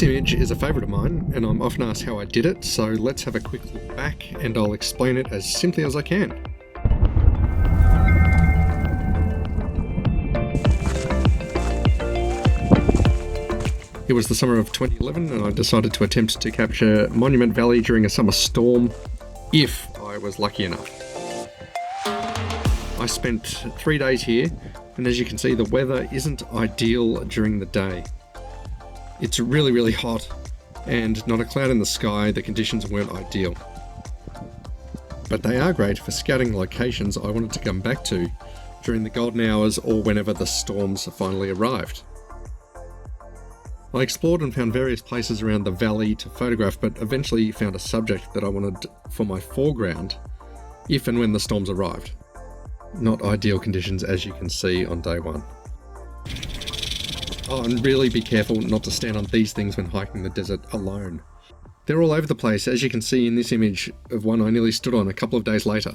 This image is a favourite of mine, and I'm often asked how I did it, so let's have a quick look back and I'll explain it as simply as I can. It was the summer of 2011 and I decided to attempt to capture Monument Valley during a summer storm, if I was lucky enough. I spent 3 days here, and as you can see the weather isn't ideal during the day. It's really hot and not a cloud in the sky. The conditions weren't ideal. But they are great for scouting locations I wanted to come back to during the golden hours or whenever the storms finally arrived. I explored and found various places around the valley to photograph, but eventually found a subject that I wanted for my foreground if and when the storms arrived. Not ideal conditions, as you can see on day one. Oh, and really be careful not to stand on these things when hiking the desert alone. They're all over the place, as you can see in this image of one I nearly stood on a couple of days later.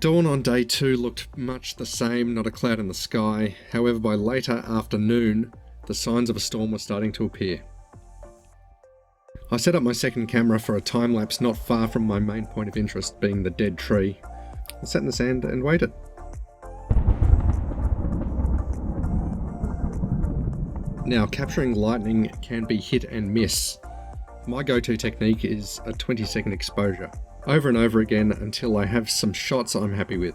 Dawn on day 2 looked much the same, not a cloud in the sky. However, by later afternoon, the signs of a storm were starting to appear. I set up my second camera for a time lapse not far from my main point of interest, being the dead tree. I sat in the sand and waited. Now, capturing lightning can be hit and miss. My go-to technique is a 20-second exposure, over and over again until I have some shots I'm happy with.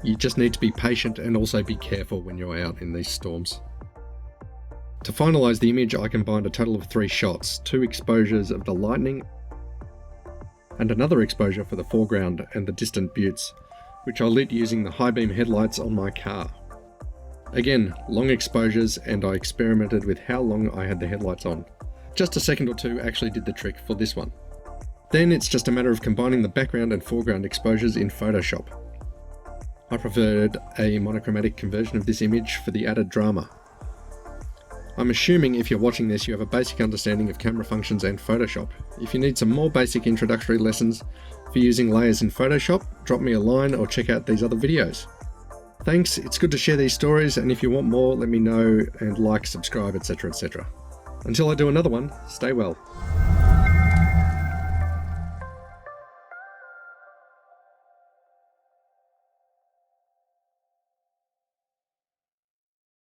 You just need to be patient and also be careful when you're out in these storms. To finalise the image, I combined a total of 3 shots, 2 exposures of the lightning and another exposure for the foreground and the distant buttes, which I lit using the high beam headlights on my car. Again, long exposures, and I experimented with how long I had the headlights on. Just a second or two actually did the trick for this one. Then it's just a matter of combining the background and foreground exposures in Photoshop. I preferred a monochromatic conversion of this image for the added drama. I'm assuming if you're watching this you have a basic understanding of camera functions and Photoshop. If you need some more basic introductory lessons for using layers in Photoshop, drop me a line or check out these other videos. Thanks, it's good to share these stories, and if you want more, let me know and like, subscribe, etc. Until I do another one, stay well.